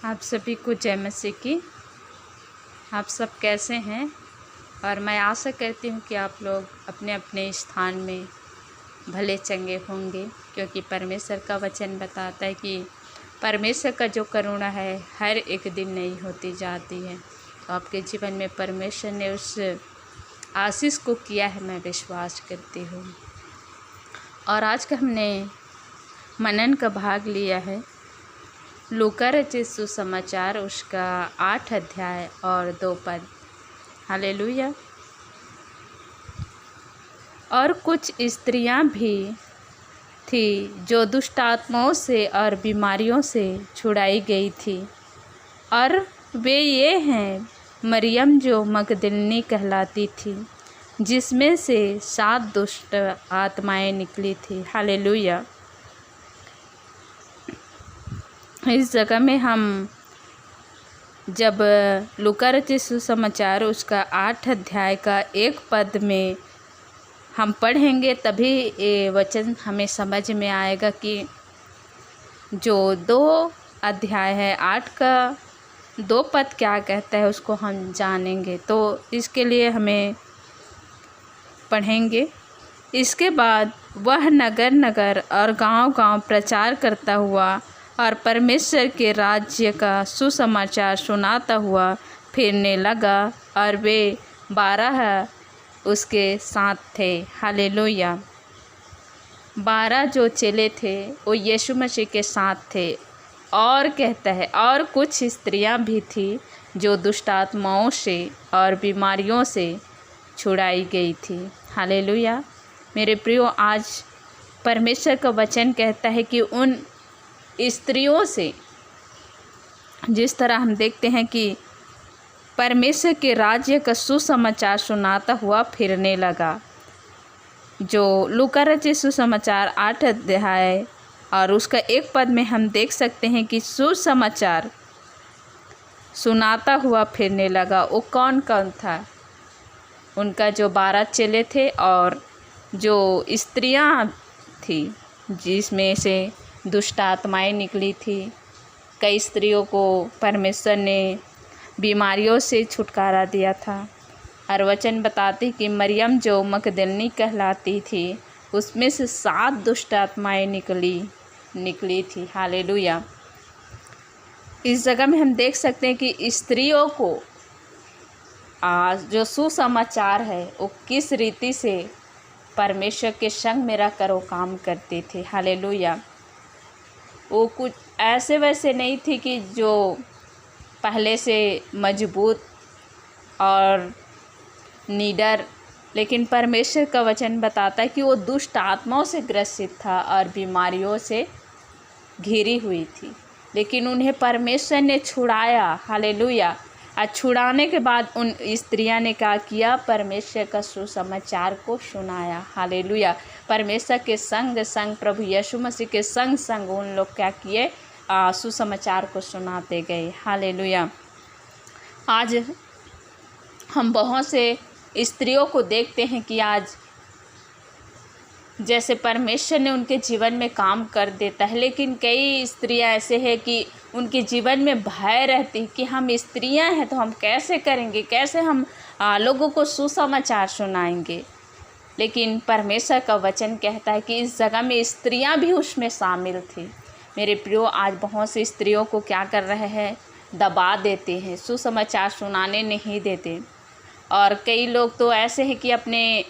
आप सभी को जय मसीह की। आप सब कैसे हैं? और मैं आशा करती हूँ कि आप लोग अपने अपने स्थान में भले चंगे होंगे, क्योंकि परमेश्वर का वचन बताता है कि परमेश्वर का जो करुणा है हर एक दिन नई होती जाती है। तो आपके जीवन में परमेश्वर ने उस आशीष को किया है, मैं विश्वास करती हूँ। और आज का हमने मनन का भाग लिया है लूका रचित सुसमाचार, उसका 8 अध्याय और 2 पद। हालेलुया। और कुछ स्त्रियां भी थी जो दुष्ट आत्माओं से और बीमारियों से छुड़ाई गई थी, और वे ये हैं मरियम जो मगदलिनी कहलाती थी, जिसमें से 7 दुष्ट आत्माएं निकली थी। हालेलुया। इस जगह में हम जब लूका रचित सुसमाचार उसका 8 अध्याय का 1 पद में हम पढ़ेंगे, तभी ये वचन हमें समझ में आएगा कि जो 2 अध्याय है 8 का 2 पद क्या कहता है, उसको हम जानेंगे। तो इसके लिए हमें पढ़ेंगे। इसके बाद वह नगर नगर और गांव गांव प्रचार करता हुआ और परमेश्वर के राज्य का सुसमाचार सुनाता हुआ फिरने लगा, और वे 12 उसके साथ थे। हालेलुया। 12 जो चेले थे वो यीशु मसीह के साथ थे। और कहता है और कुछ स्त्रियां भी थी जो दुष्ट आत्माओं से और बीमारियों से छुड़ाई गई थी। हालेलुया। मेरे प्रियो, आज परमेश्वर का वचन कहता है कि उन स्त्रियों से, जिस तरह हम देखते हैं कि परमेश्वर के राज्य का सुसमाचार सुनाता हुआ फिरने लगा, जो लूका रचित सुसमाचार 8 अध्याय और उसका 1 पद में हम देख सकते हैं कि सुसमाचार सुनाता हुआ फिरने लगा। वो कौन कौन था? उनका जो 12 चेले थे और जो स्त्रियां थी जिसमें से दुष्ट आत्माएं निकली थी। कई स्त्रियों को परमेश्वर ने बीमारियों से छुटकारा दिया था। और वचन बताती कि मरियम जो मगदलिनी कहलाती थी, उसमें से 7 दुष्ट आत्माएं निकली थी। हालेलुया। इस जगह में हम देख सकते हैं कि स्त्रियों को आज जो सुसमाचार है वो किस रीति से परमेश्वर के संग मेरा करो काम करते थे। हालेलुया। वो कुछ ऐसे वैसे नहीं थी कि जो पहले से मजबूत और निडर, लेकिन परमेश्वर का वचन बताता है कि वो दुष्ट आत्माओं से ग्रसित था और बीमारियों से घिरी हुई थी, लेकिन उन्हें परमेश्वर ने छुड़ाया। हालेलुया। और छुड़ाने के बाद उन स्त्रियां ने क्या किया? परमेश्वर का सुसमाचार को सुनाया। हालेलुया। परमेश्वर के संग संग, प्रभु यीशु मसीह के संग संग उन लोग क्या किए? सुसमाचार को सुनाते गए। हालेलुया। आज हम बहुत से स्त्रियों को देखते हैं कि आज जैसे परमेश्वर ने उनके जीवन में काम कर देता है, लेकिन कई स्त्रियां ऐसे हैं कि उनके जीवन में भय रहती कि हम स्त्रियां हैं तो हम कैसे करेंगे, कैसे हम लोगों को सुसमाचार सुनाएंगे। लेकिन परमेश्वर का वचन कहता है कि इस जगह में स्त्रियां भी उसमें शामिल थी। मेरे प्रियो, आज बहुत सी स्त्रियों को क्या कर रहे हैं? दबा देते हैं, सुसमाचार सुनाने नहीं देते। और कई लोग तो ऐसे हैं कि अपने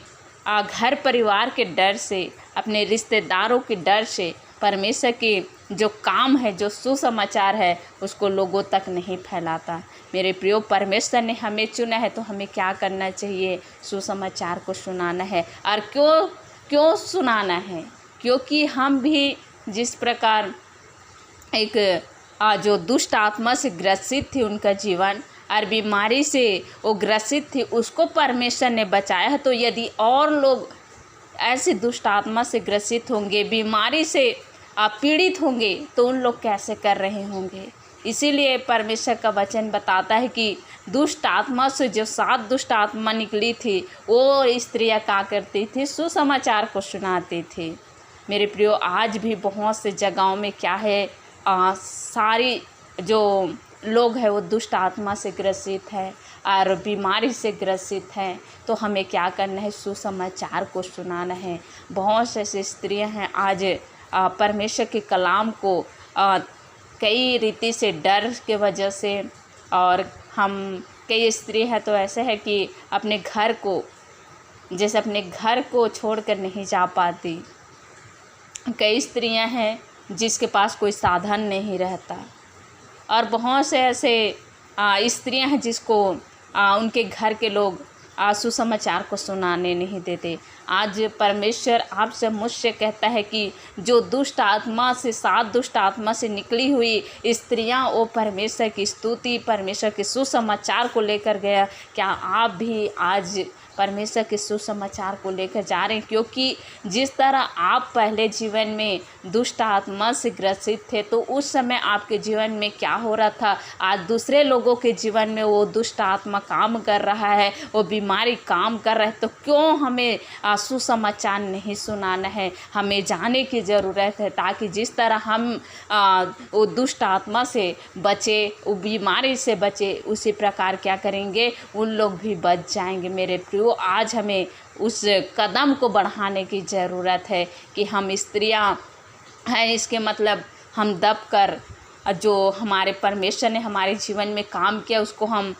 घर परिवार के डर से, अपने रिश्तेदारों के डर से परमेश्वर के जो काम है, जो सुसमाचार है, उसको लोगों तक नहीं फैलाता। मेरे प्रियो, परमेश्वर ने हमें चुना है तो हमें क्या करना चाहिए? सुसमाचार को सुनाना है। और क्यों सुनाना है? क्योंकि हम भी जिस प्रकार एक जो दुष्ट आत्मा से ग्रसित थी उनका जीवन, और बीमारी से वो ग्रसित थी, उसको परमेश्वर ने बचाया है। तो यदि और लोग ऐसे दुष्ट आत्मा से ग्रसित होंगे, बीमारी से पीड़ित होंगे, तो उन लोग कैसे कर रहे होंगे? इसीलिए परमेश्वर का वचन बताता है कि दुष्ट आत्मा से जो 7 दुष्ट आत्मा निकली थी, वो स्त्रियां क्या करती थी? सुसमाचार को सुनाती थी। मेरे प्रियो, आज भी बहुत से जगहों में क्या है, सारी जो लोग हैं वो दुष्ट आत्मा से ग्रसित है और बीमारी से ग्रसित हैं, तो हमें क्या करना है, सुसमाचार को सुनाना है। बहुत से ऐसी स्त्रियां हैं आज परमेश्वर के कलाम को कई रीति से डर के वजह से, और हम कई स्त्री हैं तो ऐसे है कि अपने घर को, जैसे अपने घर को छोड़कर नहीं जा पाती। कई स्त्रियां हैं जिसके पास कोई साधन नहीं रहता, और बहुत से ऐसे स्त्रियां हैं जिसको उनके घर के लोग सुसमाचार को सुनाने नहीं देते। आज परमेश्वर आपसे मुझसे कहता है कि जो दुष्ट आत्मा से, 7 दुष्ट आत्मा से निकली हुई स्त्रियां, वो परमेश्वर की स्तुति, परमेश्वर के सुसमाचार को लेकर गया। क्या आप भी आज परमेश्वर के सुसमाचार को लेकर जा रहे हैं? क्योंकि जिस तरह आप पहले जीवन में दुष्ट आत्मा से ग्रसित थे, तो उस समय आपके जीवन में क्या हो रहा था, आज दूसरे लोगों के जीवन में वो दुष्ट आत्मा काम कर रहा है, वो बीमारी काम कर रहा है। तो क्यों हमें सुसमाचार नहीं सुनाना है? हमें जाने की ज़रूरत है, ताकि जिस तरह हम वो दुष्ट आत्मा से बचे, वो बीमारी से बचे, उसी प्रकार क्या करेंगे, उन लोग भी बच जाएंगे। मेरे प्रियो, आज हमें उस कदम को बढ़ाने की ज़रूरत है कि हम स्त्रियां हैं, इसके मतलब हम दब कर जो हमारे परमेश्वर ने हमारे जीवन में काम किया, उसको हम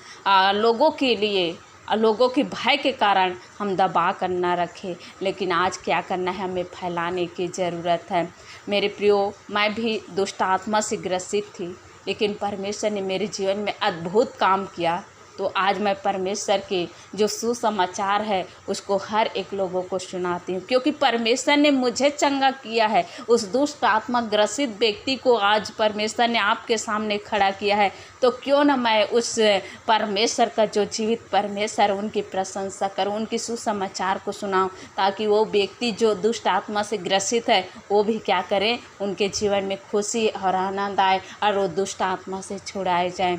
लोगों के लिए, लोगों के भय के कारण हम दबा कर न रखें। लेकिन आज क्या करना है, हमें फैलाने की ज़रूरत है। मेरे प्रियो, मैं भी दुष्ट आत्मा से ग्रसित थी, लेकिन परमेश्वर ने मेरे जीवन में अद्भुत काम किया। तो आज मैं परमेश्वर के जो सुसमाचार है उसको हर एक लोगों को सुनाती हूँ, क्योंकि परमेश्वर ने मुझे चंगा किया है। उस दुष्ट आत्मा ग्रसित व्यक्ति को आज परमेश्वर ने आपके सामने खड़ा किया है, तो क्यों ना मैं उस परमेश्वर का, जो जीवित परमेश्वर, उनकी प्रशंसा करूँ, उनकी सुसमाचार को सुनाऊँ, ताकि वो व्यक्ति जो दुष्ट आत्मा से ग्रसित है वो भी क्या करें, उनके जीवन में खुशी और आनंद आए और वो दुष्ट आत्मा से छुड़ाए जाएँ।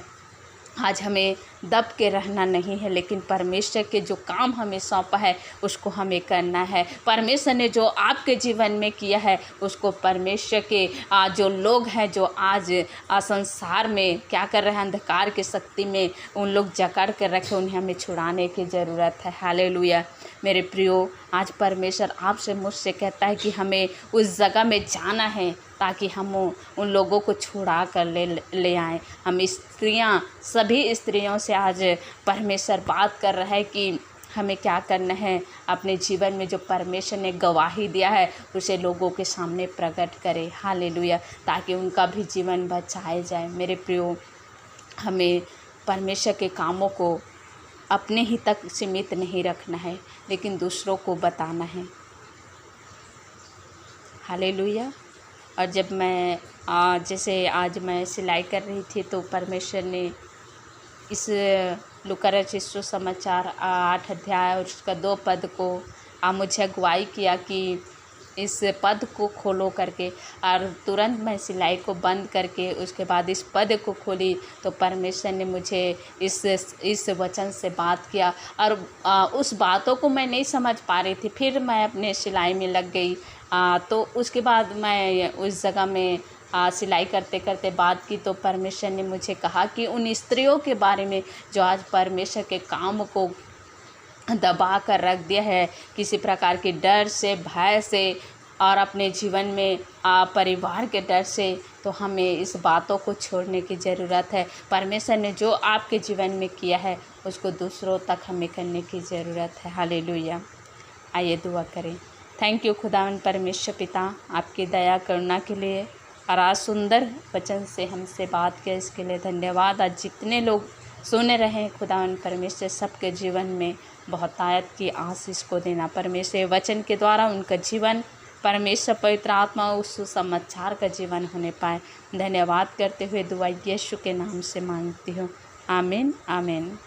आज हमें दब के रहना नहीं है, लेकिन परमेश्वर के जो काम हमें सौंपा है उसको हमें करना है। परमेश्वर ने जो आपके जीवन में किया है उसको परमेश्वर के जो लोग हैं, जो आज संसार में क्या कर रहे हैं, अंधकार की शक्ति में उन लोग जकड़ कर रखे, उन्हें हमें छुड़ाने की ज़रूरत है। हालेलुया। मेरे प्रियो, आज परमेश्वर आपसे मुझसे कहता है कि हमें उस जगह में जाना है, ताकि हम उन लोगों को छुड़ा कर ले आएँ। हम स्त्रियां, सभी स्त्रियों से आज परमेश्वर बात कर रहा है कि हमें क्या करना है, अपने जीवन में जो परमेश्वर ने गवाही दिया है उसे लोगों के सामने प्रकट करें। हालेलुया। ताकि उनका भी जीवन बचाया जाए। मेरे प्रियो, हमें परमेश्वर के कामों को अपने ही तक सीमित नहीं रखना है, लेकिन दूसरों को बताना है। हालेलुया। और जब मैं जैसे आज मैं सिलाई कर रही थी, तो परमेश्वर ने इस लूका रचित सुसमाचार 8 अध्याय और उसका 2 पद को मुझे अगुवाई किया कि इस पद को खोलो करके, और तुरंत मैं सिलाई को बंद करके उसके बाद इस पद को खोली, तो परमेश्वर ने मुझे इस वचन से बात किया, और उस बातों को मैं नहीं समझ पा रही थी। फिर मैं अपने सिलाई में लग गई। तो उसके बाद मैं उस जगह में सिलाई करते करते बात की, तो परमेश्वर ने मुझे कहा कि उन स्त्रियों के बारे में जो आज परमेश्वर के काम को दबा कर रख दिया है, किसी प्रकार के डर से, भय से, और अपने जीवन में परिवार के डर से, तो हमें इस बातों को छोड़ने की ज़रूरत है। परमेश्वर ने जो आपके जीवन में किया है उसको दूसरों तक हमें करने की ज़रूरत है। हालेलुया। आइए दुआ करें। थैंक यू खुदावन परमेश्वर पिता, आपकी दया करुणा के लिए, और आज सुंदर वचन से हमसे बात किया, इसके लिए धन्यवाद। आज जितने लोग सुन रहे हैं खुदावन परमेश्वर, सबके जीवन में बहुतायत की आशीष को देना। परमेश्वर वचन के द्वारा उनका जीवन परमेश्वर पवित्र आत्मा उस सुसमाचार का जीवन होने पाए। धन्यवाद करते हुए दुआ यीशु के नाम से मांगती हूँ। आमीन आमीन।